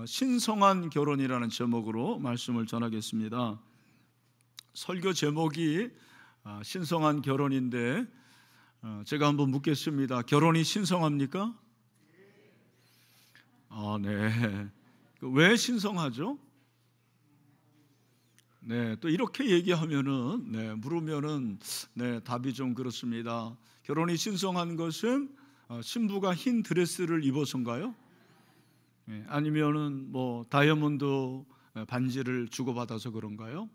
신성한 결혼이라는 제목으로 말씀을 전하겠습니다. 설교 제목이 신성한 결혼인데 제가 한번 묻겠습니다. 결혼이 신성합니까? 네. 왜 신성하죠? 네, 또 이렇게 얘기하면은 물으면은 답이 좀 그렇습니다. 결혼이 신성한 것은 신부가 흰 드레스를 입어서인가요? 아니면은 뭐 다이아몬드 반지를 주고받아서 그런가요?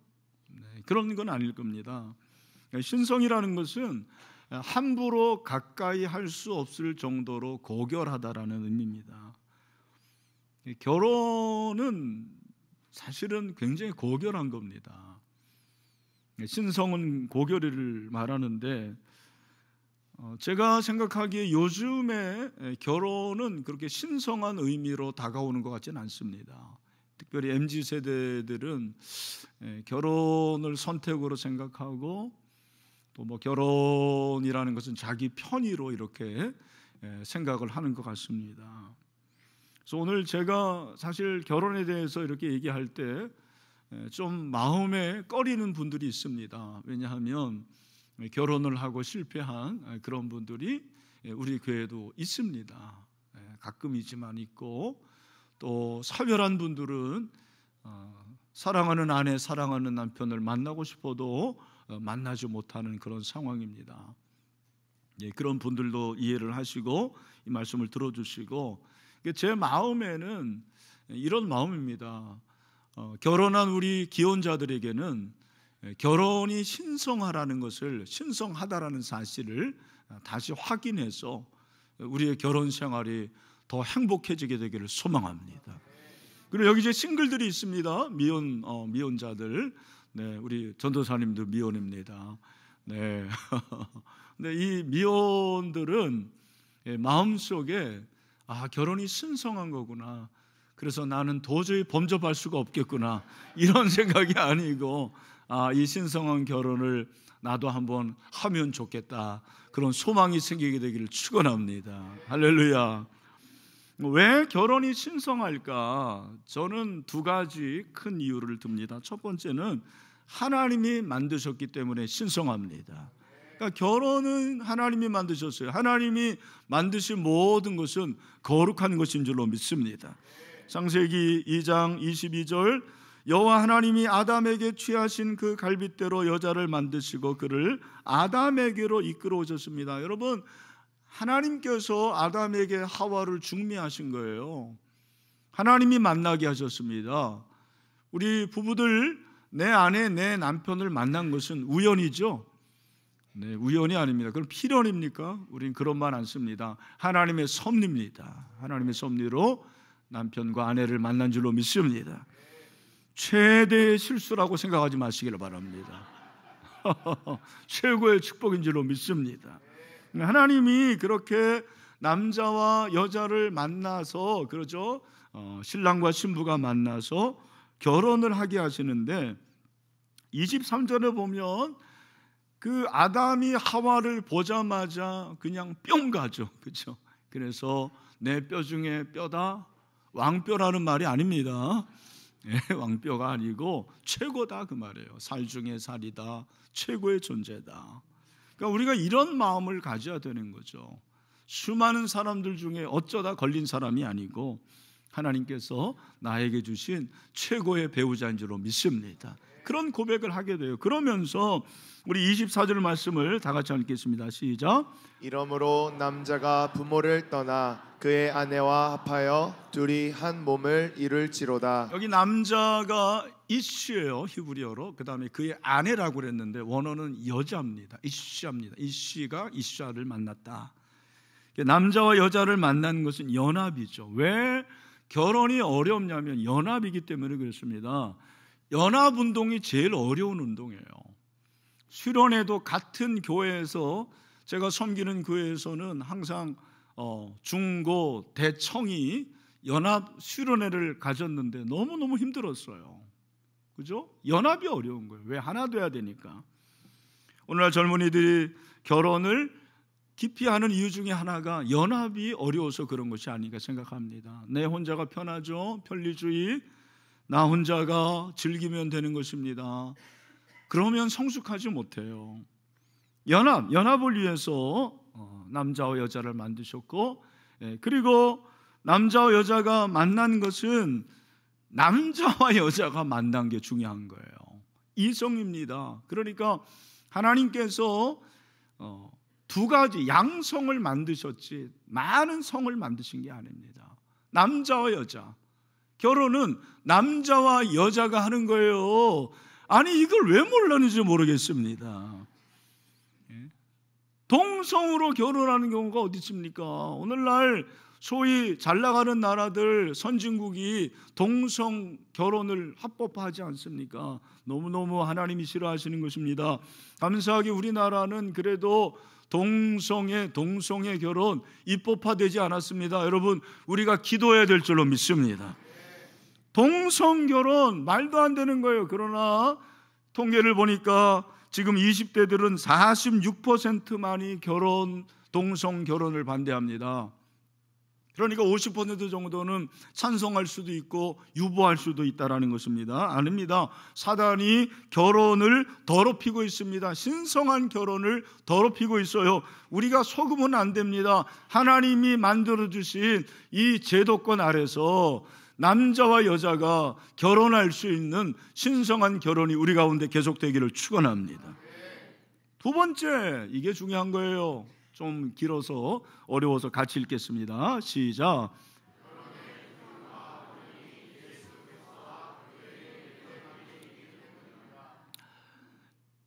그런 건 아닐 겁니다. 신성이라는 것은 함부로 가까이 할 수 없을 정도로 고결하다라는 의미입니다. 결혼은 사실은 굉장히 고결한 겁니다. 신성은 고결을 말하는데 제가 생각하기에 요즘에 결혼은 그렇게 신성한 의미로 다가오는 것 같지는 않습니다. 특별히 MZ세대들은 결혼을 선택으로 생각하고 또 뭐 결혼이라는 것은 자기 편의로 이렇게 생각을 하는 것 같습니다. 그래서 오늘 제가 사실 결혼에 대해서 이렇게 얘기할 때 좀 마음에 꺼리는 분들이 있습니다. 왜냐하면 결혼을 하고 실패한 그런 분들이 우리 교회도 있습니다. 가끔이지만 있고, 또 사별한 분들은 사랑하는 아내, 사랑하는 남편을 만나고 싶어도 만나지 못하는 그런 상황입니다. 그런 분들도 이해를 하시고 이 말씀을 들어주시고, 제 마음에는 이런 마음입니다. 결혼한 우리 기혼자들에게는 결혼이 신성하다라는 사실을 다시 확인해서 우리의 결혼 생활이 더 행복해지게 되기를 소망합니다. 그리고 여기 이제 싱글들이 있습니다. 미혼자들. 우리 전도사님도 미혼입니다. 근데 이 미혼들은 마음속에 결혼이 신성한 거구나, 그래서 나는 도저히 범접할 수가 없겠구나, 이런 생각이 아니고 이 신성한 결혼을 나도 한번 하면 좋겠다, 그런 소망이 생기게 되기를 축원합니다. 할렐루야. 왜 결혼이 신성할까? 저는 두 가지 큰 이유를 듭니다. 첫 번째는 하나님이 만드셨기 때문에 신성합니다. 그러니까 결혼은 하나님이 만드셨어요. 하나님이 만드신 모든 것은 거룩한 것인 줄로 믿습니다. 창세기 2장 22절, 여호와 하나님이 아담에게 취하신 그 갈빗대로 여자를 만드시고 그를 아담에게로 이끌어 오셨습니다. 여러분, 하나님께서 아담에게 하와를 중매하신 거예요. 하나님이 만나게 하셨습니다. 우리 부부들, 내 아내, 내 남편을 만난 것은 우연이죠? 우연이 아닙니다. 그럼 필연입니까? 우린 그런 말 안 씁니다. 하나님의 섭리입니다. 하나님의 섭리로 남편과 아내를 만난 줄로 믿습니다. 최대의 실수라고 생각하지 마시기를 바랍니다. 최고의 축복인 줄로 믿습니다. 하나님이 그렇게 남자와 여자를 만나서, 그렇죠? 신랑과 신부가 만나서 결혼을 하게 하시는데, 23절에 보면 그 아담이 하와를 보자마자 그냥 뿅 가죠. 그렇죠? 그래서 내 뼈 중에 뼈다, 왕뼈라는 말이 아닙니다. 왕뼈가 아니고 최고다 그 말이에요. 살 중에 살이다, 최고의 존재다. 그러니까 우리가 이런 마음을 가져야 되는 거죠. 수많은 사람들 중에 어쩌다 걸린 사람이 아니고 하나님께서 나에게 주신 최고의 배우자인 줄로 믿습니다. 그런 고백을 하게 돼요. 그러면서 우리 24절 말씀을 다 같이 읽겠습니다. 시작. 이러므로 남자가 부모를 떠나 그의 아내와 합하여 둘이 한 몸을 이룰지로다. 여기 남자가 이슈예요, 히브리어로. 그 다음에 그의 아내라고 그랬는데 원어는 여자입니다. 이슈입니다. 이슈가 이슈아를 만났다. 남자와 여자를 만난 것은 연합이죠. 왜 결혼이 어렵냐면 연합이기 때문에 그렇습니다. 연합운동이 제일 어려운 운동이에요. 수련회도 같은 교회에서, 제가 섬기는 교회에서는 항상 중고 대청이 연합 수련회를 가졌는데 너무너무 힘들었어요. 그죠? 연합이 어려운 거예요. 왜? 하나 돼야 되니까. 오늘날 젊은이들이 결혼을 기피하는 이유 중에 하나가 연합이 어려워서 그런 것이 아닌가 생각합니다. 내 혼자가 편하죠. 편리주의. 나 혼자가 즐기면 되는 것입니다. 그러면 성숙하지 못해요. 연합을 위해서 남자와 여자를 만드셨고, 그리고 남자와 여자가 만난 것은 남자와 여자가 만난 게 중요한 거예요. 이성입니다. 그러니까 하나님께서 두 가지 양성을 만드셨지 많은 성을 만드신 게 아닙니다. 남자와 여자. 결혼은 남자와 여자가 하는 거예요. 아니 이걸 왜 몰랐는지 모르겠습니다. 동성으로 결혼하는 경우가 어디 있습니까? 오늘날 소위 잘 나가는 나라들 선진국이 동성 결혼을 합법화하지 않습니까? 너무너무 하나님이 싫어하시는 것입니다. 감사하게 우리나라는 그래도 동성의 결혼 입법화되지 않았습니다. 여러분, 우리가 기도해야 될 줄로 믿습니다. 동성 결혼 말도 안 되는 거예요. 그러나 통계를 보니까 지금 20대들은 46%만이 동성 결혼을 반대합니다. 그러니까 50% 정도는 찬성할 수도 있고 유보할 수도 있다는 것입니다. 아닙니다. 사단이 결혼을 더럽히고 있습니다. 신성한 결혼을 더럽히고 있어요. 우리가 속으면 안 됩니다. 하나님이 만들어주신 이 제도권 아래서 남자와 여자가 결혼할 수 있는 신성한 결혼이 우리 가운데 계속되기를 축원합니다. 두 번째, 이게 중요한 거예요. 좀 길어서 어려워서 같이 읽겠습니다. 시작.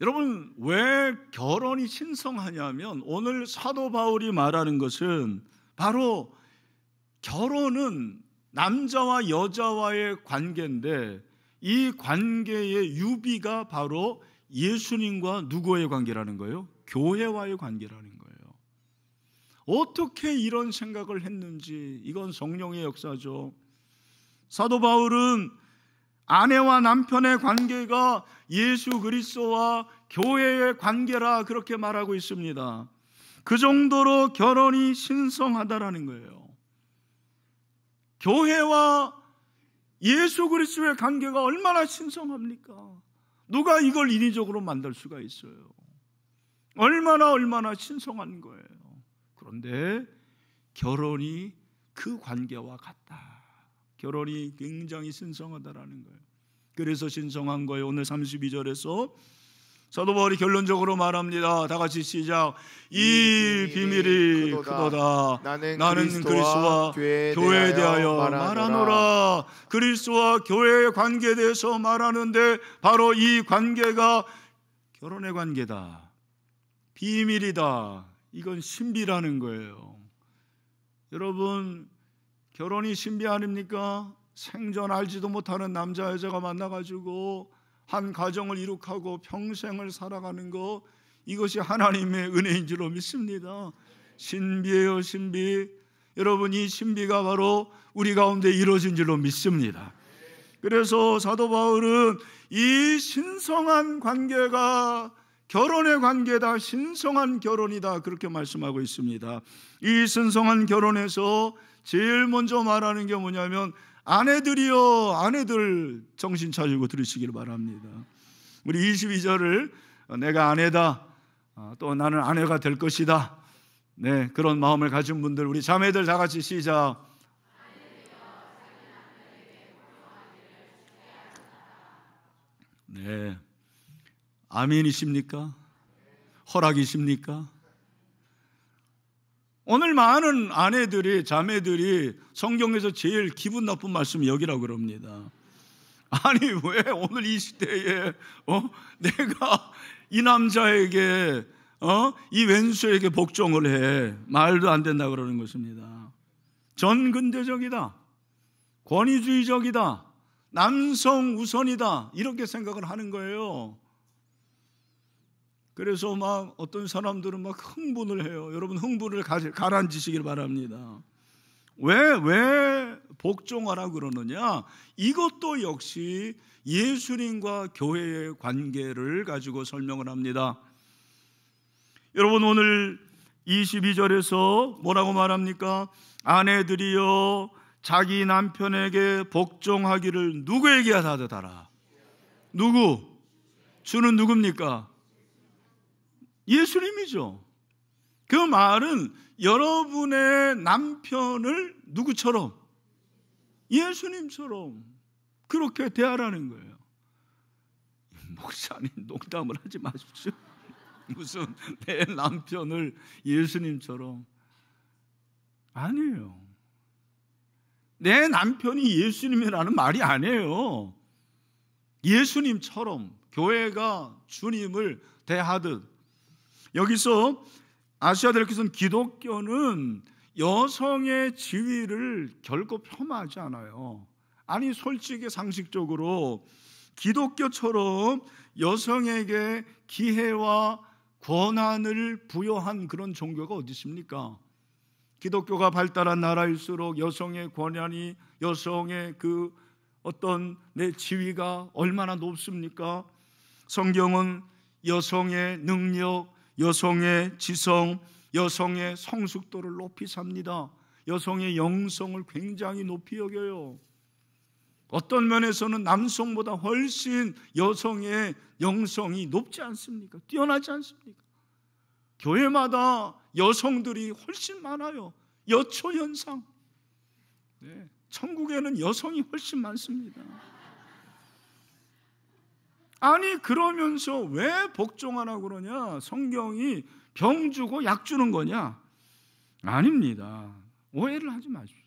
여러분, 왜 결혼이 신성하냐면 오늘 사도 바울이 말하는 것은 바로 결혼은 남자와 여자와의 관계인데 이 관계의 유비가 바로 예수님과 누구의 관계라는 거예요? 교회와의 관계라는 거예요. 어떻게 이런 생각을 했는지, 이건 성령의 역사죠. 사도 바울은 아내와 남편의 관계가 예수 그리스도와 교회의 관계라 그렇게 말하고 있습니다. 그 정도로 결혼이 신성하다라는 거예요. 교회와 예수 그리스도의 관계가 얼마나 신성합니까? 누가 이걸 인위적으로 만들 수가 있어요? 얼마나 신성한 거예요. 그런데 결혼이 그 관계와 같다. 결혼이 굉장히 신성하다라는 거예요. 그래서 신성한 거예요. 오늘 32절에서 사도 바울이 결론적으로 말합니다. 다 같이 시작. 이 비밀이 크도다. 나는 그리스도와 교회에 대하여 말하노라. 그리스도와 교회의 관계에 대해서 말하는데 바로 이 관계가 결혼의 관계다. 비밀이다. 이건 신비라는 거예요. 여러분, 결혼이 신비 아닙니까? 생전 알지도 못하는 남자 여자가 만나가지고 한 가정을 이룩하고 평생을 살아가는 거, 이것이 하나님의 은혜인 줄로 믿습니다. 신비예요, 신비. 여러분, 이 신비가 바로 우리 가운데 이루어진 줄로 믿습니다. 그래서 사도 바울은 이 신성한 관계가 결혼의 관계다, 신성한 결혼이다, 그렇게 말씀하고 있습니다. 이 신성한 결혼에서 제일 먼저 말하는 게 뭐냐면 아내들이여, 아내들 정신 차리고 들으시길 바랍니다. 우리 22절을 내가 아내다, 또 나는 아내가 될 것이다, 네, 그런 마음을 가진 분들, 우리 자매들 다 같이 시작. 네, 아멘이십니까? 허락이십니까? 오늘 많은 아내들이, 자매들이 성경에서 제일 기분 나쁜 말씀 여기라고 그럽니다. 아니 왜 오늘 이 시대에 내가 이 남자에게 이 왼수에게 복종을 해? 말도 안 된다 그러는 것입니다. 전근대적이다, 권위주의적이다, 남성 우선이다, 이렇게 생각을 하는 거예요. 그래서 막 어떤 사람들은 막 흥분을 해요. 여러분, 흥분을 가라앉히시길 바랍니다. 왜 복종하라 그러느냐? 이것도 역시 예수님과 교회의 관계를 가지고 설명을 합니다. 여러분, 오늘 22절에서 뭐라고 말합니까? 아내들이여 자기 남편에게 복종하기를 누구에게 하듯하라. 누구? 주는 누굽니까? 예수님이죠. 그 말은 여러분의 남편을 누구처럼? 예수님처럼 그렇게 대하라는 거예요. 목사님, 농담을 하지 마십시오. 무슨 내 남편을 예수님처럼. 아니에요. 내 남편이 예수님이라는 말이 아니에요. 예수님처럼 교회가 주님을 대하듯. 여기서 아셔야 될 것은 기독교는 여성의 지위를 결코 폄하하지 않아요. 아니, 솔직히 상식적으로 기독교처럼 여성에게 기회와 권한을 부여한 그런 종교가 어디 있습니까? 기독교가 발달한 나라일수록 여성의 권한이, 여성의 그 어떤 내 지위가 얼마나 높습니까? 성경은 여성의 능력, 여성의 지성, 여성의 성숙도를 높이 삽니다. 여성의 영성을 굉장히 높이 여겨요. 어떤 면에서는 남성보다 훨씬 여성의 영성이 높지 않습니까? 뛰어나지 않습니까? 교회마다 여성들이 훨씬 많아요. 여초현상. 네, 천국에는 여성이 훨씬 많습니다. 아니, 그러면서 왜 복종하라고 그러냐? 성경이 병 주고 약 주는 거냐? 아닙니다. 오해를 하지 마십시오.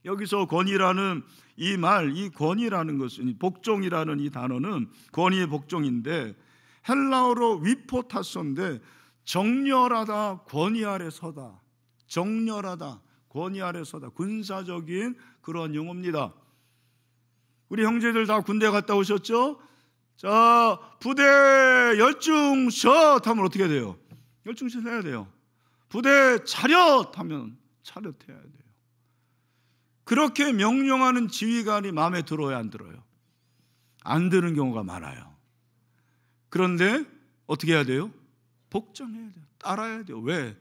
여기서 권위라는 이 말, 이 권위라는 것은, 복종이라는 이 단어는 권위의 복종인데 헬라어로 위포타소인데 정렬하다, 권위 아래 서다. 정렬하다, 권위 아래 서다. 군사적인 그런 용어입니다. 우리 형제들 다 군대 갔다 오셨죠? 자, 부대 열중샷 하면 어떻게 돼요? 열중샷 해야 돼요. 부대 차렷 하면 차렷해야 돼요. 그렇게 명령하는 지휘관이 마음에 들어요, 안 들어요? 안 드는 경우가 많아요. 그런데 어떻게 해야 돼요? 복종해야 돼요. 따라야 돼요. 왜?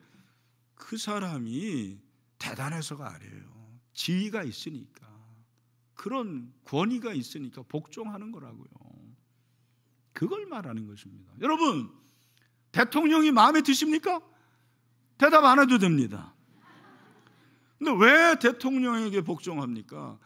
그 사람이 대단해서가 아니에요. 지위가 있으니까, 그런 권위가 있으니까 복종하는 거라고요. 그걸 말하는 것입니다. 여러분, 대통령이 마음에 드십니까? 대답 안 해도 됩니다. 근데 왜 대통령에게 복종합니까?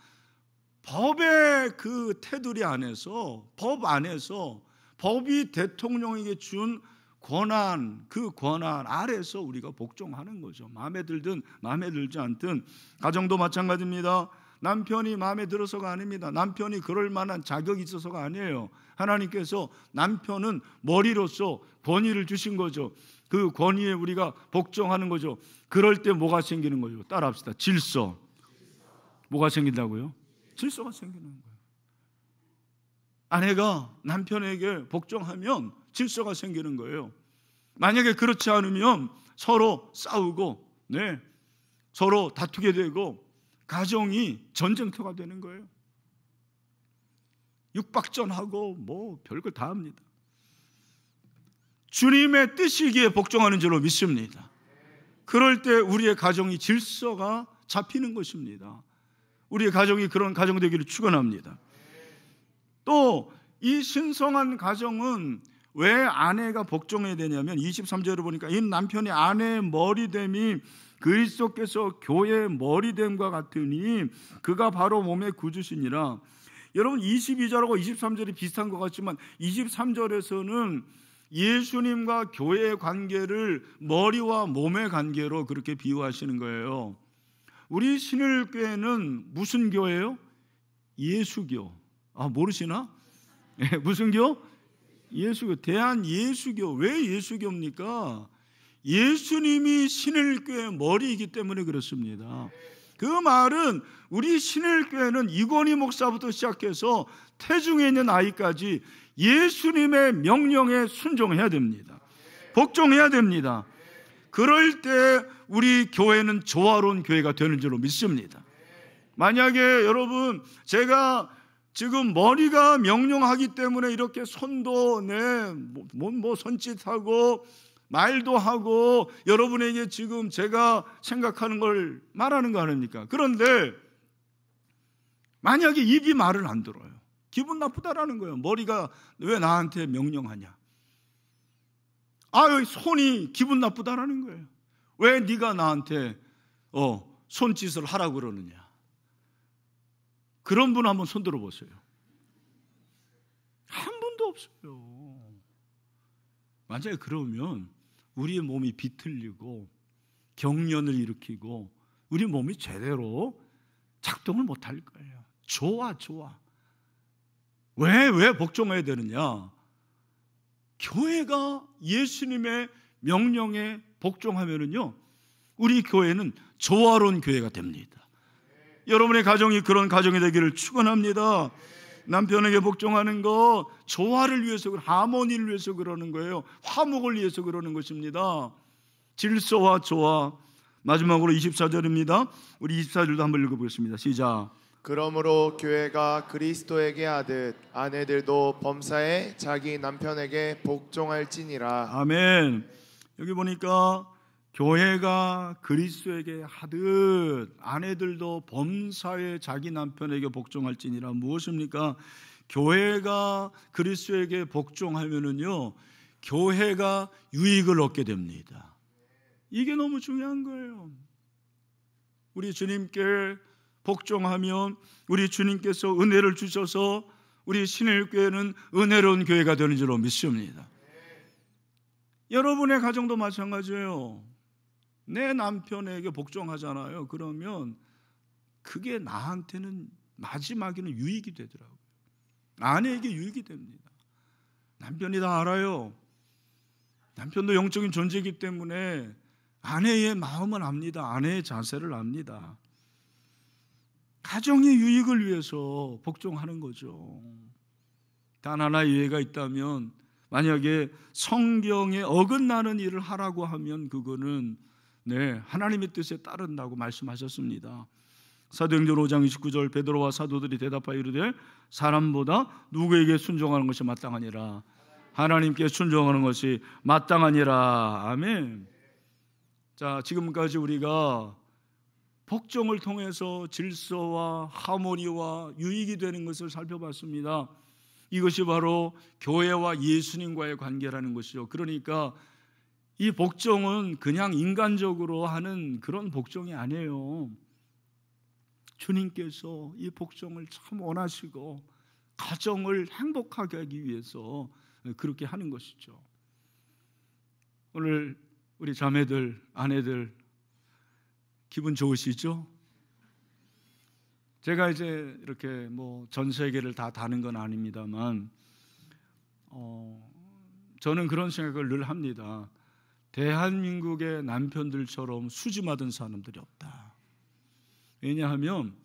법의 그 테두리 안에서, 법 안에서, 법이 대통령에게 준 권한, 그 권한 아래서 우리가 복종하는 거죠. 마음에 들든 마음에 들지 않든. 가정도 마찬가지입니다. 남편이 마음에 들어서가 아닙니다. 남편이 그럴 만한 자격이 있어서가 아니에요. 하나님께서 남편은 머리로서 권위를 주신 거죠. 그 권위에 우리가 복종하는 거죠. 그럴 때 뭐가 생기는 거죠? 따라합시다. 질서. 뭐가 생긴다고요? 질서가 생기는 거예요. 아내가 남편에게 복종하면 질서가 생기는 거예요. 만약에 그렇지 않으면 서로 싸우고, 네, 서로 다투게 되고 가정이 전쟁터가 되는 거예요. 육박전하고 뭐 별걸 다 합니다. 주님의 뜻이기에 복종하는 줄로 믿습니다. 그럴 때 우리의 가정이 질서가 잡히는 것입니다. 우리의 가정이 그런 가정 되기를 축원합니다. 또 이 신성한 가정은 왜 아내가 복종해야 되냐면 23절을 보니까 이 남편이 아내의 머리됨이 그리스도께서 교회의 머리됨과 같으니 그가 바로 몸의 구주시니라. 여러분, 22절하고 23절이 비슷한 것 같지만 23절에서는 예수님과 교회의 관계를 머리와 몸의 관계로 그렇게 비유하시는 거예요. 우리 신일교회는 무슨 교회예요? 예수교. 아, 모르시나? 네, 무슨 교? 예수교. 대한예수교. 왜 예수교입니까? 예수님이 신일교회의 머리이기 때문에 그렇습니다. 그 말은 우리 신일교회는 이건희 목사부터 시작해서 태중에 있는 아이까지 예수님의 명령에 순종해야 됩니다. 복종해야 됩니다. 그럴 때 우리 교회는 조화로운 교회가 되는 줄로 믿습니다. 만약에 여러분, 제가 지금 머리가 명령하기 때문에 이렇게 손도 뭐 손짓하고 말도 하고 여러분에게 지금 제가 생각하는 걸 말하는 거 아닙니까? 그런데 만약에 입이 말을 안 들어요. 기분 나쁘다라는 거예요. 머리가 왜 나한테 명령하냐? 손이 기분 나쁘다라는 거예요. 왜 네가 나한테 손짓을 하라고 그러느냐? 그런 분 한번 손 들어보세요. 한 분도 없어요. 만약에 그러면 우리의 몸이 비틀리고 경련을 일으키고 우리 몸이 제대로 작동을 못할 거예요. 좋아. 왜 복종해야 되느냐? 교회가 예수님의 명령에 복종하면은요, 우리 교회는 조화로운 교회가 됩니다. 여러분의 가정이 그런 가정이 되기를 축원합니다. 남편에게 복종하는 거 조화를 위해서, 하모니를 위해서 그러는 거예요. 화목을 위해서 그러는 것입니다. 질서와 조화. 마지막으로 24절입니다. 우리 24절도 한번 읽어보겠습니다. 시작. 그러므로 교회가 그리스도에게 하듯 아내들도 범사에 자기 남편에게 복종할지니라. 아멘. 여기 보니까 교회가 그리스도에게 하듯 아내들도 범사에 자기 남편에게 복종할지니라. 무엇입니까? 교회가 그리스도에게 복종하면은요, 교회가 유익을 얻게 됩니다. 이게 너무 중요한 거예요. 우리 주님께 복종하면 우리 주님께서 은혜를 주셔서 우리 신일교회는 은혜로운 교회가 되는 줄로 믿습니다. 여러분의 가정도 마찬가지예요. 내 남편에게 복종하잖아요. 그러면 그게 나한테는 마지막에는 유익이 되더라고요. 아내에게 유익이 됩니다. 남편이 다 알아요. 남편도 영적인 존재이기 때문에 아내의 마음을 압니다. 아내의 자세를 압니다. 가정의 유익을 위해서 복종하는 거죠. 단 하나의 예가 있다면, 만약에 성경에 어긋나는 일을 하라고 하면 그거는 하나님의 뜻에 따른다고 말씀하셨습니다. 사도행전 5장 29절, 베드로와 사도들이 대답하여 이르되 사람보다 누구에게 순종하는 것이 마땅하니라. 하나님께 순종하는 것이 마땅하니라. 아멘. 자, 지금까지 우리가 복종을 통해서 질서와 하모니와 유익이 되는 것을 살펴봤습니다. 이것이 바로 교회와 예수님과의 관계라는 것이죠. 그러니까 이 복종은 그냥 인간적으로 하는 그런 복종이 아니에요. 주님께서 이 복종을 참 원하시고 가정을 행복하게 하기 위해서 그렇게 하는 것이죠. 오늘 우리 자매들, 아내들 기분 좋으시죠? 제가 이제 이렇게 전 세계를 다 다는 건 아닙니다만 저는 그런 생각을 늘 합니다. 대한민국의 남편들처럼 수지맞은 사람들이 없다. 왜냐하면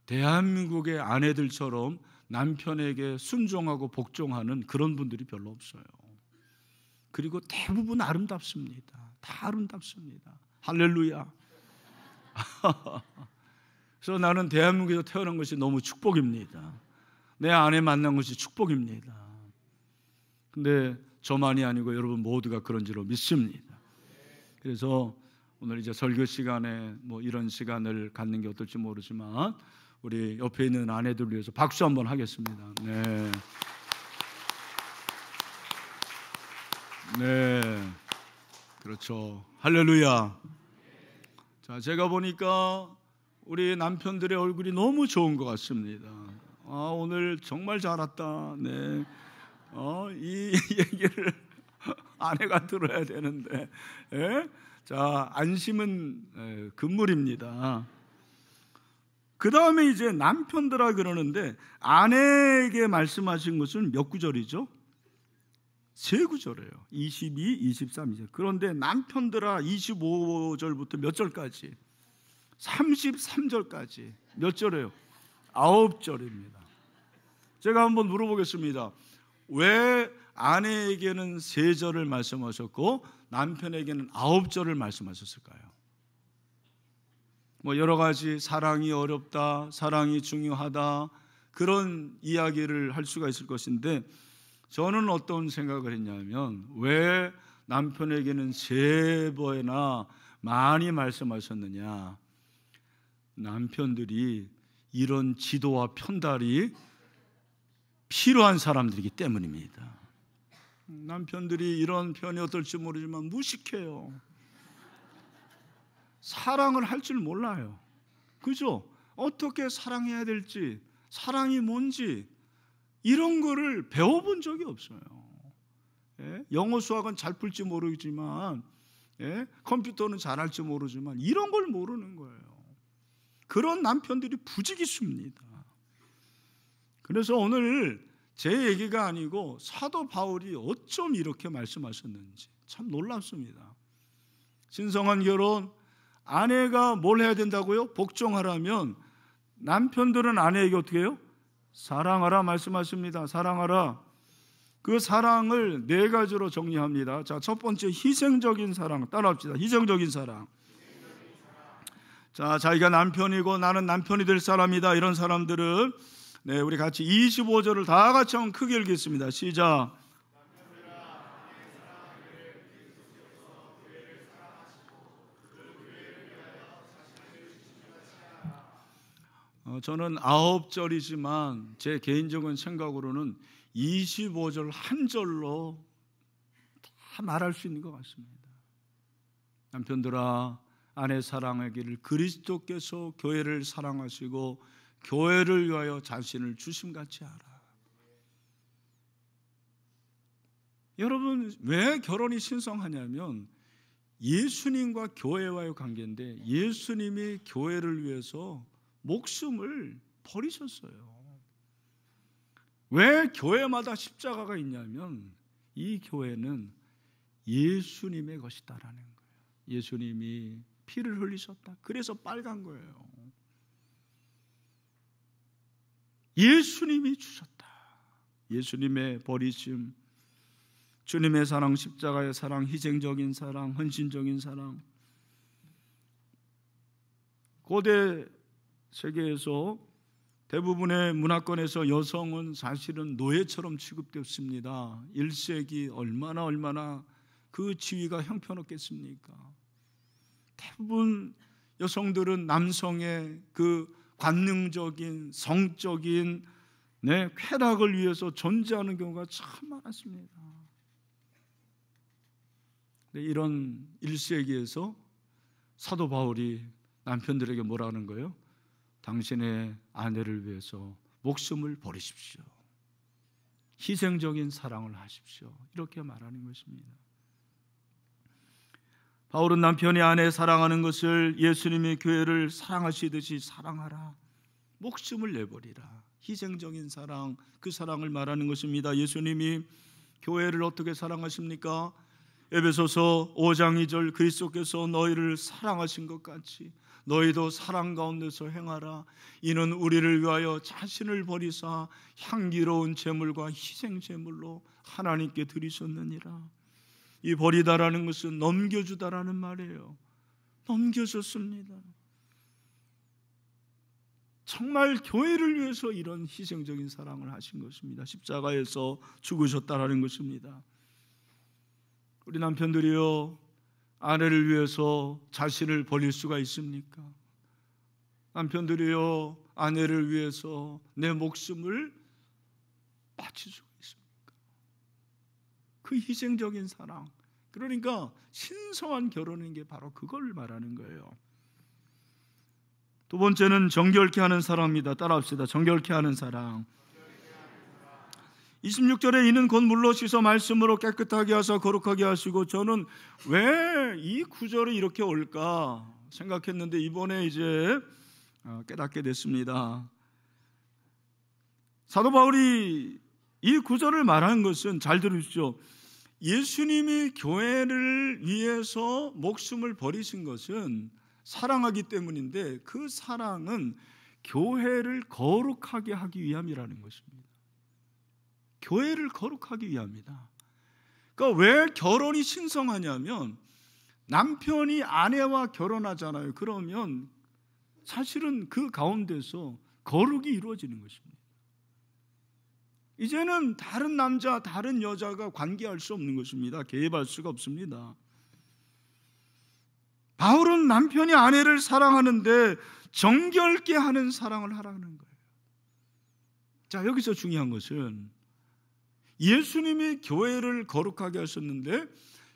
대한민국의 아내들처럼 남편에게 순종하고 복종하는 그런 분들이 별로 없어요. 그리고 대부분 아름답습니다. 다 아름답습니다. 할렐루야. 그래서 나는 대한민국에서 태어난 것이 너무 축복입니다. 내 아내 만난 것이 축복입니다. 근데 저만이 아니고 여러분 모두가 그런 줄로 믿습니다. 그래서 오늘 이제 설교 시간에 이런 시간을 갖는 게 어떨지 모르지만 우리 옆에 있는 아내들 위해서 박수 한번 하겠습니다. 네, 그렇죠. 할렐루야. 자, 제가 보니까 우리 남편들의 얼굴이 너무 좋은 것 같습니다. 오늘 정말 잘 왔다. 네. 이 얘기를 아내가 들어야 되는데, 자, 안심은 금물입니다. 그 다음에 이제 남편들아 그러는데 아내에게 말씀하신 것은 몇 구절이죠? 3구절이에요. 22, 23, 24. 그런데 남편들아 25절부터 몇 절까지? 33절까지 몇 절이에요? 9절입니다. 제가 한번 물어보겠습니다. 왜 아내에게는 3절을 말씀하셨고 남편에게는 9절을 말씀하셨을까요? 여러 가지 사랑이 어렵다, 사랑이 중요하다, 그런 이야기를 할 수가 있을 것인데 저는 어떤 생각을 했냐면 왜 남편에게는 3번이나 많이 말씀하셨느냐? 남편들이 이런 지도와 편달이 필요한 사람들이기 때문입니다. 남편들이 이런 편이 어떨지 모르지만 무식해요. 사랑을 할 줄 몰라요. 그죠? 어떻게 사랑해야 될지, 사랑이 뭔지 이런 거를 배워본 적이 없어요. 예? 영어 수학은 잘 풀지 모르지만, 예? 컴퓨터는 잘할지 모르지만 이런 걸 모르는 거예요. 그런 남편들이 부지기수입니다. 그래서 오늘 제 얘기가 아니고 사도 바울이 어쩜 이렇게 말씀하셨는지 참 놀랍습니다. 신성한 결혼, 아내가 뭘 해야 된다고요? 복종하라면 남편들은 아내에게 어떻게 해요? 사랑하라 말씀하십니다. 사랑하라. 그 사랑을 4가지로 정리합니다. 자, 첫 번째 희생적인 사랑. 따라합시다. 희생적인 사랑. 자, 자기가 남편이고 나는 남편이 될 사람이다. 이런 사람들은 우리 같이 25절을 다 같이 한번 크게 읽겠습니다. 시작. 저는 9절이지만 제 개인적인 생각으로는 25절 한 절로 다 말할 수 있는 것 같습니다. 남편들아, 아내 사랑하기를 그리스도께서 교회를 사랑하시고 교회를 위하여 자신을 주심같이 하라. 여러분, 왜 결혼이 신성하냐면 예수님과 교회와의 관계인데 예수님이 교회를 위해서 목숨을 버리셨어요. 왜 교회마다 십자가가 있냐면 이 교회는 예수님의 것이다라는 거예요. 예수님이 피를 흘리셨다. 그래서 빨간 거예요. 예수님이 주셨다. 예수님의 버리심, 주님의 사랑, 십자가의 사랑, 희생적인 사랑, 헌신적인 사랑. 고대 세계에서 대부분의 문화권에서 여성은 사실은 노예처럼 취급됐습니다. 1세기 얼마나 그 지위가 형편없겠습니까? 대부분 여성들은 남성의 그 관능적인 성적인 쾌락을 위해서 존재하는 경우가 참 많았습니다. 이런 1세기에서 사도 바울이 남편들에게 뭐라는 거예요? 당신의 아내를 위해서 목숨을 버리십시오. 희생적인 사랑을 하십시오. 이렇게 말하는 것입니다. 바울은 남편이 아내 사랑하는 것을 예수님이 교회를 사랑하시듯이 사랑하라. 목숨을 내버리라. 희생적인 사랑, 그 사랑을 말하는 것입니다. 예수님이 교회를 어떻게 사랑하십니까? 에베소서 5장 2절 그리스도께서 너희를 사랑하신 것 같이 너희도 사랑 가운데서 행하라. 이는 우리를 위하여 자신을 버리사 향기로운 제물과 희생 제물로 하나님께 드리셨느니라. 이 버리다라는 것은 넘겨주다라는 말이에요. 넘겨줬습니다. 정말 교회를 위해서 이런 희생적인 사랑을 하신 것입니다. 십자가에서 죽으셨다라는 것입니다. 우리 남편들이요, 아내를 위해서 자신을 버릴 수가 있습니까? 남편들이요, 아내를 위해서 내 목숨을 바칠 수가 있습니까? 그 희생적인 사랑, 그러니까 신성한 결혼인 게 바로 그걸 말하는 거예요. 두 번째는 정결케 하는 사랑입니다. 따라합시다. 정결케 하는 사랑. 26절에 이는 곧 물로 씻어 말씀으로 깨끗하게 하사 거룩하게 하시고, 저는 왜 이 구절이 이렇게 올까 생각했는데 이번에 이제 깨닫게 됐습니다. 사도 바울이 이 구절을 말한 것은, 잘 들으십시오, 예수님이 교회를 위해서 목숨을 버리신 것은 사랑하기 때문인데 그 사랑은 교회를 거룩하게 하기 위함이라는 것입니다. 교회를 거룩하기 위함이다. 그러니까 왜 결혼이 신성하냐면 남편이 아내와 결혼하잖아요. 그러면 사실은 그 가운데서 거룩이 이루어지는 것입니다. 이제는 다른 남자, 다른 여자가 관계할 수 없는 것입니다. 개입할 수가 없습니다. 바울은 남편이 아내를 사랑하는데 정결케 하는 사랑을 하라는 거예요. 자, 여기서 중요한 것은 예수님이 교회를 거룩하게 하셨는데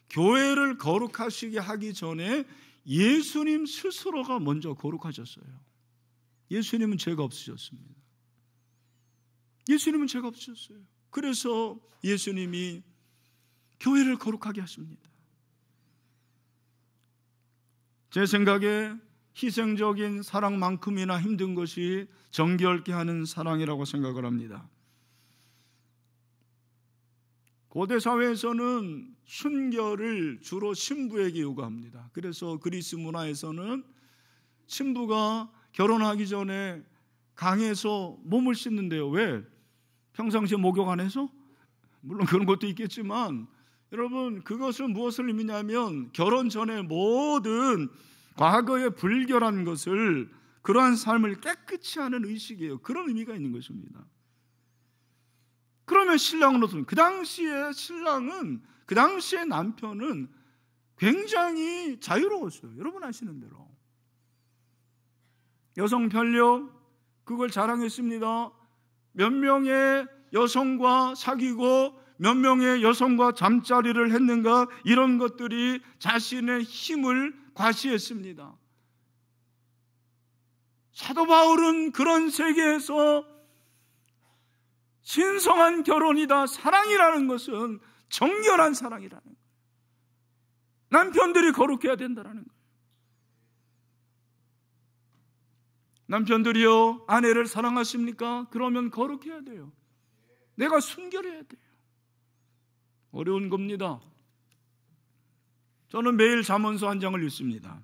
교회를 거룩하시게 하기 전에 예수님 스스로가 먼저 거룩하셨어요. 예수님은 죄가 없으셨습니다. 예수님은 죄가 없으셨어요. 그래서 예수님이 교회를 거룩하게 하십니다. 제 생각에 희생적인 사랑만큼이나 힘든 것이 정결케 하는 사랑이라고 생각을 합니다. 고대 사회에서는 순결을 주로 신부에게 요구합니다. 그래서 그리스 문화에서는 신부가 결혼하기 전에 강에서 몸을 씻는데요. 왜? 평상시에 목욕 안 해서? 물론 그런 것도 있겠지만 여러분, 그것은 무엇을 의미냐면 결혼 전에 모든 과거의 불결한 것을, 그러한 삶을 깨끗이 하는 의식이에요. 그런 의미가 있는 것입니다. 그러면 신랑으로서는 그 당시에 남편은 굉장히 자유로웠어요. 여러분 아시는 대로 여성 편력, 그걸 자랑했습니다. 몇 명의 여성과 사귀고 몇 명의 여성과 잠자리를 했는가, 이런 것들이 자신의 힘을 과시했습니다. 사도 바울은 그런 세계에서 신성한 결혼이다, 사랑이라는 것은 정결한 사랑이라는 거예요. 남편들이 거룩해야 된다는 거예요. 남편들이요, 아내를 사랑하십니까? 그러면 거룩해야 돼요. 내가 순결해야 돼요. 어려운 겁니다. 저는 매일 잠언서 한 장을 읽습니다.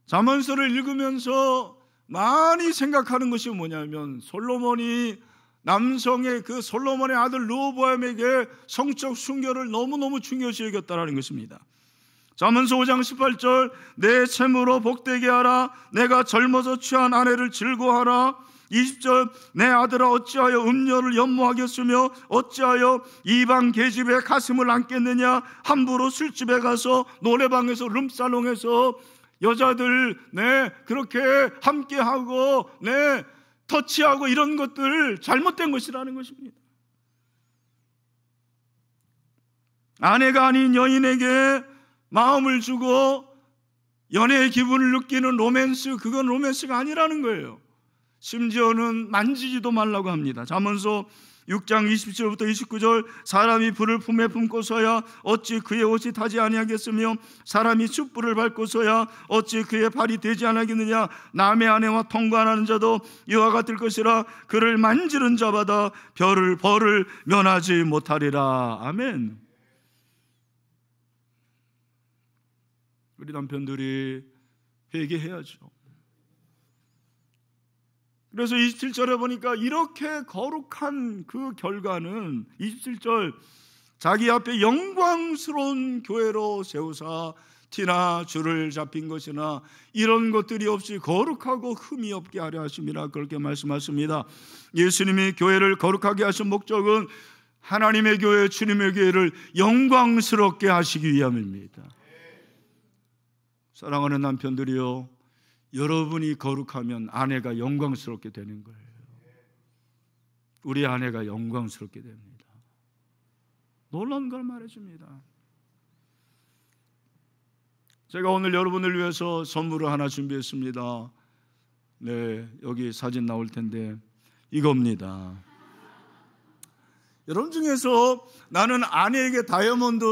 잠언서를 읽으면서 많이 생각하는 것이 뭐냐면, 솔로몬이 남성의 그 솔로몬의 아들 르호보암에게 성적 순결을 너무너무 중요시 여겼다는 것입니다. 잠언서 5장 18절, 내 채무로 복되게 하라, 내가 젊어서 취한 아내를 즐거워하라. 20절, 내 아들아 어찌하여 음료를 연모하겠으며 어찌하여 이방 계집의 가슴을 안겠느냐. 함부로 술집에 가서 노래방에서 룸살롱에서 여자들 그렇게 함께하고 터치하고 이런 것들 잘못된 것이라는 것입니다. 아내가 아닌 여인에게 마음을 주고 연애의 기분을 느끼는 로맨스, 그건 로맨스가 아니라는 거예요. 심지어는 만지지도 말라고 합니다. 잠언서 6장 27절부터 29절, 사람이 불을 품에 품고서야 어찌 그의 옷이 타지 아니하겠으며 사람이 숯불을 밟고서야 어찌 그의 발이 되지 아니하겠느냐. 남의 아내와 통관하는 자도 이와 같을 것이라. 그를 만지는 자마다 벌을 면하지 못하리라. 아멘. 우리 남편들이 회개해야죠. 그래서 27절에 보니까 이렇게 거룩한 그 결과는 27절, 자기 앞에 영광스러운 교회로 세우사 티나 줄을 잡힌 것이나 이런 것들이 없이 거룩하고 흠이 없게 하려 하심이라, 그렇게 말씀하십니다. 예수님이 교회를 거룩하게 하신 목적은 하나님의 교회, 주님의 교회를 영광스럽게 하시기 위함입니다. 사랑하는 남편들이요, 여러분이 거룩하면 아내가 영광스럽게 되는 거예요. 우리 아내가 영광스럽게 됩니다. 놀라운 걸 말해줍니다. 제가 오늘 여러분을 위해서 선물을 하나 준비했습니다. 여기 사진 나올 텐데 이겁니다. 여러분 중에서 나는 아내에게 다이아몬드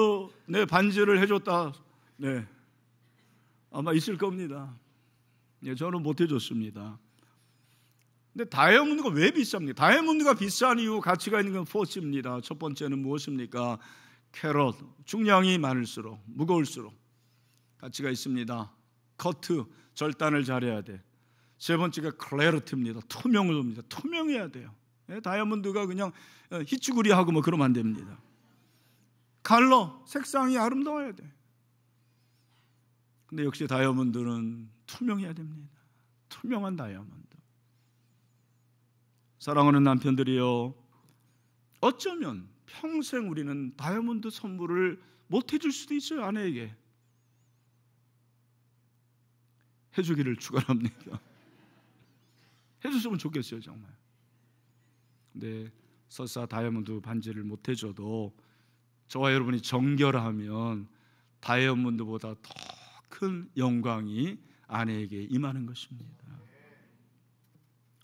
반지를 해줬다, 아마 있을 겁니다. 저는 못 해줬습니다. 근데 다이아몬드가 왜 비쌉니까? 다이아몬드가 비싼 이유, 가치가 있는 건 포스입니다. 첫 번째는 무엇입니까? 캐럿, 중량이 많을수록, 무거울수록 가치가 있습니다. 커트, 절단을 잘해야 돼. 세 번째가 클래리티입니다. 투명합니다. 투명해야 돼요. 다이아몬드가 그냥 희쭈구리하고 뭐 그러면 안 됩니다. 컬러, 색상이 아름다워야 돼. 근데 역시 다이아몬드는 투명해야 됩니다. 투명한 다이아몬드. 사랑하는 남편들이요, 어쩌면 평생 우리는 다이아몬드 선물을 못 해줄 수도 있어요. 아내에게 해주기를 축원합니다. 해줬으면 좋겠어요, 정말. 근데 설사 다이아몬드 반지를 못 해줘도 저와 여러분이 정결하면 다이아몬드보다 더 큰 영광이 아내에게 임하는 것입니다.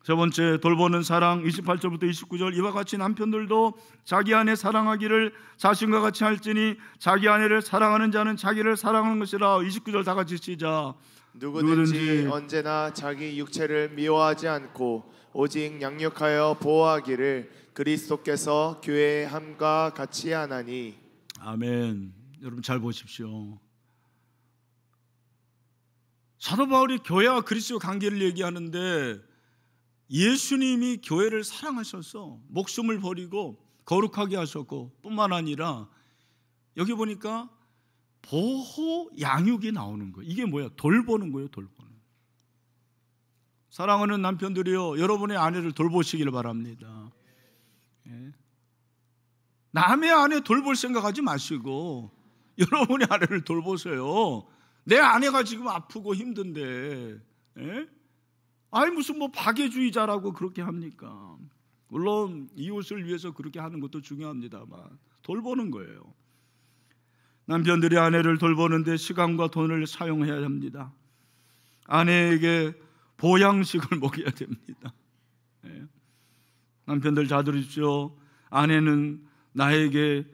세 번째, 돌보는 사랑. 28절부터 29절, 이와 같이 남편들도 자기 아내 사랑하기를 자신과 같이 할지니 자기 아내를 사랑하는 자는 자기를 사랑하는 것이라. 29절 다 같이 시작. 누구든지 언제나 자기 육체를 미워하지 않고 오직 양육하여 보호하기를 그리스도께서 교회의 함과 같이 하나니. 아멘. 여러분 잘 보십시오. 사도 바울이 교회와 그리스도 관계를 얘기하는데 예수님이 교회를 사랑하셔서 목숨을 버리고 거룩하게 하셨고, 뿐만 아니라 여기 보니까 보호 양육이 나오는 거예요. 이게 뭐야? 돌보는 거예요. 돌보는. 사랑하는 남편들이요, 여러분의 아내를 돌보시기를 바랍니다. 예. 남의 아내 돌볼 생각하지 마시고 여러분의 아내를 돌보세요. 내 아내가 지금 아프고 힘든데, 예? 아니 무슨 뭐 박애주의자라고 그렇게 합니까? 물론 이웃을 위해서 그렇게 하는 것도 중요합니다만 돌보는 거예요. 남편들이 아내를 돌보는데 시간과 돈을 사용해야 합니다. 아내에게 보양식을 먹여야 됩니다. 예. 남편들 잘 들으십시오. 아내는 나에게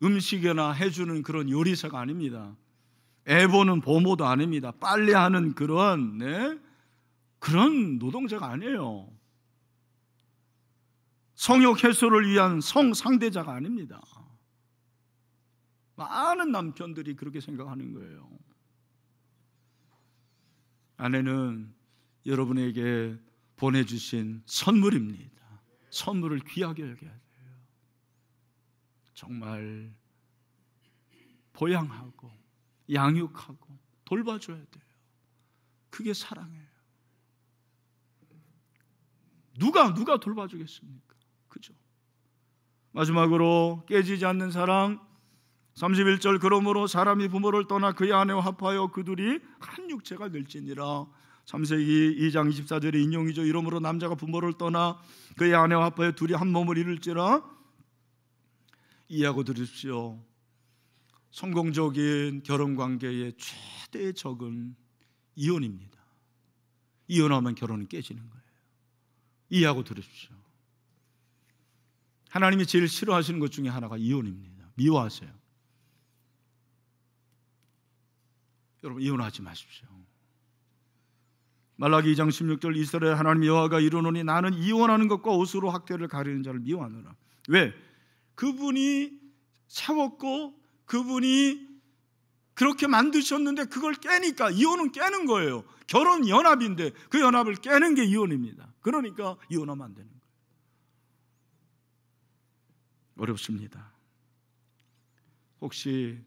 음식이나 해주는 그런 요리사가 아닙니다. 애 보는 보모도 아닙니다. 빨래하는 그런 그런 노동자가 아니에요. 성욕 해소를 위한 성상대자가 아닙니다. 많은 남편들이 그렇게 생각하는 거예요. 아내는 여러분에게 보내주신 선물입니다. 선물을 귀하게 여겨야 돼요. 정말 보양하고 양육하고 돌봐줘야 돼요. 그게 사랑이에요. 누가 돌봐주겠습니까? 그죠? 마지막으로 깨지지 않는 사랑. 31절, 그러므로 사람이 부모를 떠나 그의 아내와 합하여 그들이 한 육체가 될지니라. 창세기 2장 24절의 인용이죠. 이러므로 남자가 부모를 떠나 그의 아내와 합하여 둘이 한 몸을 이룰지라. 이해하고 들으십시오. 성공적인 결혼관계의 최대의 적은 이혼입니다. 이혼하면 결혼은 깨지는 거예요. 이해하고 들으십시오. 하나님이 제일 싫어하시는 것 중에 하나가 이혼입니다. 미워하세요. 여러분 이혼하지 마십시오. 말라기 2장 16절, 이스라엘 하나님 여호와가 이르노니 나는 이혼하는 것과 옷으로 학대를 가리는 자를 미워하노라. 왜? 그분이 세웠고 그분이 그렇게 만드셨는데 그걸 깨니까 이혼은 깨는 거예요. 결혼 연합인데 그 연합을 깨는 게 이혼입니다. 그러니까 이혼하면 안 되는 거예요. 어렵습니다. 혹시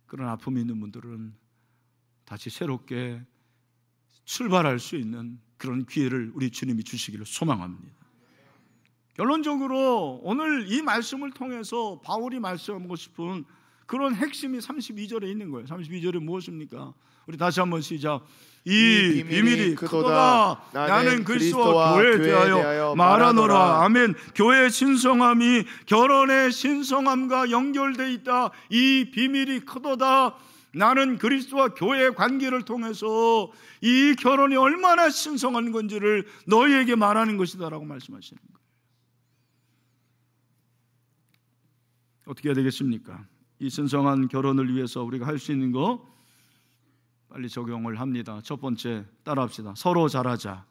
그런 아픔이 있는 분들은 다시 새롭게 출발할 수 있는 그런 기회를 우리 주님이 주시기를 소망합니다. 결론적으로 오늘 이 말씀을 통해서 바울이 말씀하고 싶은 그런 핵심이 32절에 있는 거예요. 32절에 무엇입니까? 우리 다시 한번 시작. 이 비밀이 크도다. 나는 그리스도와 교회에 대하여 말하노라. 아멘. 교회의 신성함이 결혼의 신성함과 연결되어 있다. 이 비밀이 크도다. 나는 그리스도와 교회의 관계를 통해서 이 결혼이 얼마나 신성한 건지를 너희에게 말하는 것이다 라고 말씀하시는 거예요. 어떻게 해야 되겠습니까? 이 신성한 결혼을 위해서 우리가 할 수 있는 거 빨리 적용을 합니다. 첫 번째, 따라합시다. 서로 잘하자.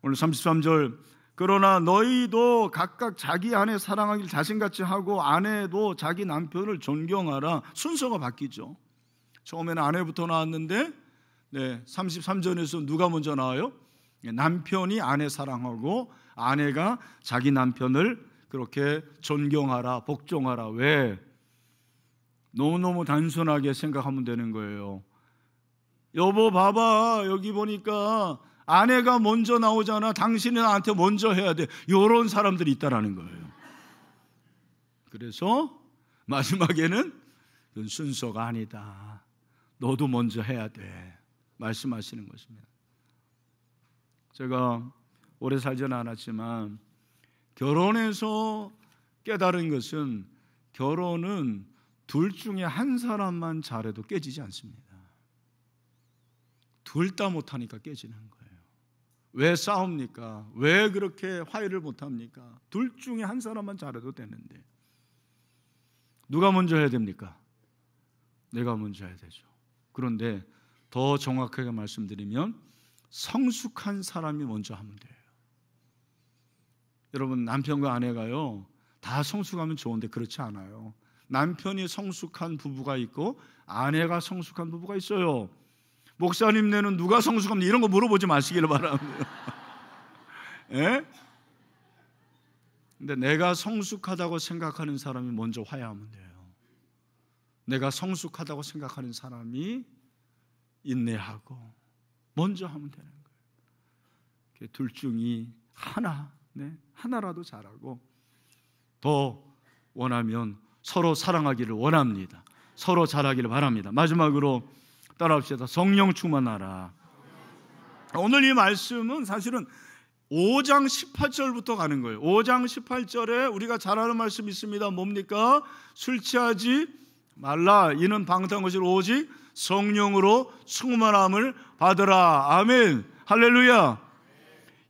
오늘 33절, 그러나 너희도 각각 자기 아내 사랑하길 자신같이 하고 아내도 자기 남편을 존경하라. 순서가 바뀌죠. 처음에는 아내부터 나왔는데 33절에서 누가 먼저 나와요? 남편이 아내 사랑하고 아내가 자기 남편을 그렇게 존경하라, 복종하라. 왜? 너무너무 단순하게 생각하면 되는 거예요. 여보 봐봐, 여기 보니까 아내가 먼저 나오잖아. 당신이 나한테 먼저 해야 돼. 이런 사람들이 있다라는 거예요. 그래서 마지막에는 그건 순서가 아니다. 너도 먼저 해야 돼. 말씀하시는 것입니다. 제가 오래 살지는 않았지만 결혼해서 깨달은 것은 결혼은 둘 중에 한 사람만 잘해도 깨지지 않습니다. 둘 다 못하니까 깨지는 거예요. 왜 싸웁니까? 왜 그렇게 화해를 못합니까? 둘 중에 한 사람만 잘해도 되는데 누가 먼저 해야 됩니까? 내가 먼저 해야 되죠. 그런데 더 정확하게 말씀드리면 성숙한 사람이 먼저 하면 돼요. 여러분, 남편과 아내가요 다 성숙하면 좋은데 그렇지 않아요. 남편이 성숙한 부부가 있고 아내가 성숙한 부부가 있어요. 목사님네는 누가 성숙합니까? 이런 거 물어보지 마시기를 바랍니다. 예? 근데 내가 성숙하다고 생각하는 사람이 먼저 화해하면 돼요. 내가 성숙하다고 생각하는 사람이 인내하고 먼저 하면 되는 거예요. 둘 중이 하나, 하나라도 잘하고 더 원하면 서로 사랑하기를 원합니다. 서로 잘하기를 바랍니다. 마지막으로 따라합시다. 성령 충만하라. 오늘 이 말씀은 사실은 5장 18절부터 가는 거예요. 5장 18절에 우리가 잘 아는 말씀이 있습니다. 뭡니까? 술 취하지 말라. 이는 방탕한 것이 오직 성령으로 충만함을 받으라. 아멘. 할렐루야.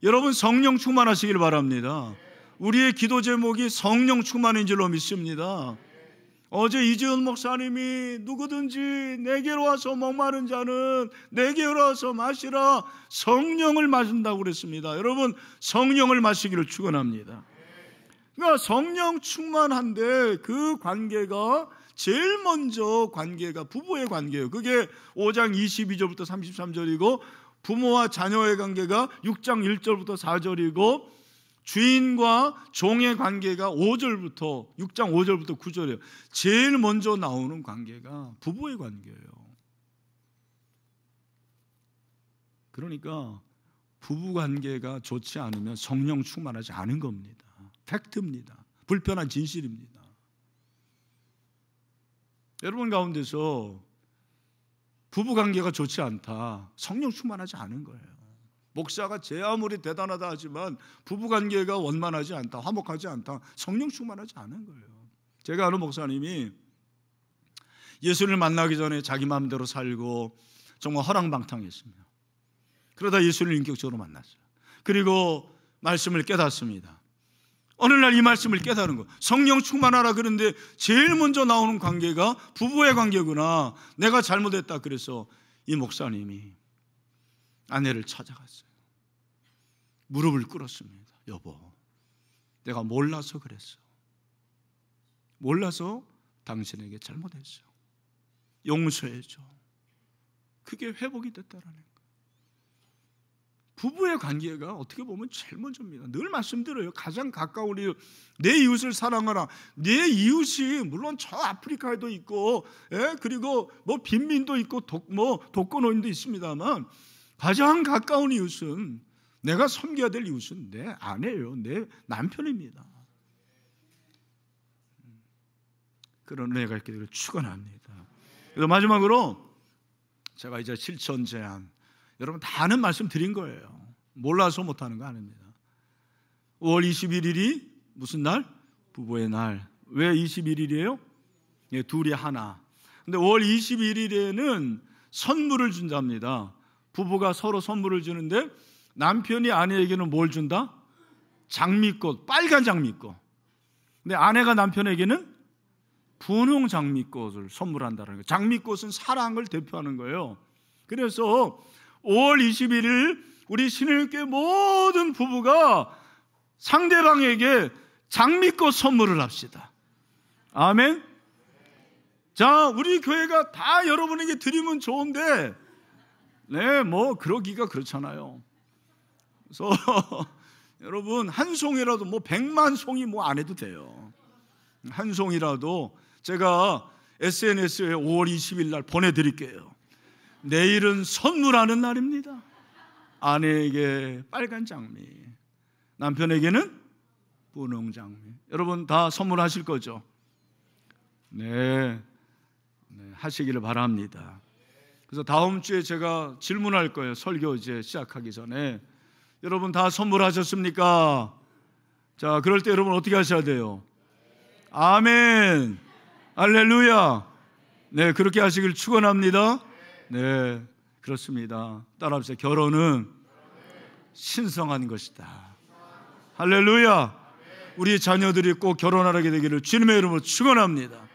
여러분, 성령 충만하시길 바랍니다. 우리의 기도 제목이 성령 충만인 줄로 믿습니다. 어제 이재훈 목사님이 누구든지 내게로 와서 목마른 자는 내게로 와서 마시라. 성령을 마신다고 그랬습니다. 여러분, 성령을 마시기를 축원합니다. 그러니까 성령 충만한데 그 관계가 제일 먼저 관계가 부부의 관계예요. 그게 5장 22절부터 33절이고 부모와 자녀의 관계가 6장 1절부터 4절이고 주인과 종의 관계가 5절부터 6장 5절부터 9절이에요. 제일 먼저 나오는 관계가 부부의 관계예요. 그러니까 부부 관계가 좋지 않으면 성령 충만하지 않은 겁니다. 팩트입니다. 불편한 진실입니다. 여러분 가운데서 부부 관계가 좋지 않다, 성령 충만하지 않은 거예요. 목사가 제 아무리 대단하다 하지만 부부 관계가 원만하지 않다, 화목하지 않다, 성령 충만하지 않은 거예요. 제가 아는 목사님이 예수를 만나기 전에 자기 마음대로 살고 정말 허랑방탕했습니다. 그러다 예수를 인격적으로 만났어요. 그리고 말씀을 깨닫습니다. 어느 날 이 말씀을 깨달은 거예요. 성령 충만하라. 그런데 제일 먼저 나오는 관계가 부부의 관계구나. 내가 잘못했다. 그래서 이 목사님이 아내를 찾아갔어요. 무릎을 꿇었습니다. 여보, 내가 몰라서 그랬어. 몰라서 당신에게 잘못했어. 용서해줘. 그게 회복이 됐다라는 거예요. 부부의 관계가 어떻게 보면 제일 먼저입니다. 늘 말씀드려요. 가장 가까운 이웃, 내 이웃을 사랑하라. 내 이웃이 물론 저 아프리카에도 있고, 그리고 뭐 빈민도 있고 독거노인도 있습니다만 가장 가까운 이웃은, 내가 섬겨야 될 이웃은 내 아내예요. 내 남편입니다. 그런 은혜가 있게 되기를 축원합니다. 그래서 마지막으로 제가 이제 실천 제안, 여러분 다 아는 말씀 드린 거예요. 몰라서 못하는 거 아닙니다. 5월 21일이 무슨 날? 부부의 날. 왜 21일이에요? 예, 둘이 하나. 근데 5월 21일에는 선물을 준답니다. 부부가 서로 선물을 주는데 남편이 아내에게는 뭘 준다? 장미꽃, 빨간 장미꽃. 근데 아내가 남편에게는 분홍 장미꽃을 선물한다는 거예요. 장미꽃은 사랑을 대표하는 거예요. 그래서 5월 21일 우리 신일교회 모든 부부가 상대방에게 장미꽃 선물을 합시다. 아멘. 자, 우리 교회가 다 여러분에게 드리면 좋은데, 뭐 그러기가 그렇잖아요. 그래서 여러분 한 송이라도, 뭐 100만 송이 뭐 안 해도 돼요. 한 송이라도 제가 SNS에 5월 20일 날 보내드릴게요. 내일은 선물하는 날입니다. 아내에게 빨간 장미, 남편에게는 분홍 장미. 여러분 다 선물하실 거죠? 네, 하시기를 바랍니다. 그래서 다음 주에 제가 질문할 거예요. 설교 이제 시작하기 전에. 여러분 다 선물하셨습니까? 자, 그럴 때 여러분 어떻게 하셔야 돼요? 아멘, 할렐루야. 네, 그렇게 하시길 축원합니다. 네, 그렇습니다. 따라합시다. 결혼은 신성한 것이다. 할렐루야. 우리 자녀들이 꼭 결혼하게 되기를 주님의 이름으로 축원합니다.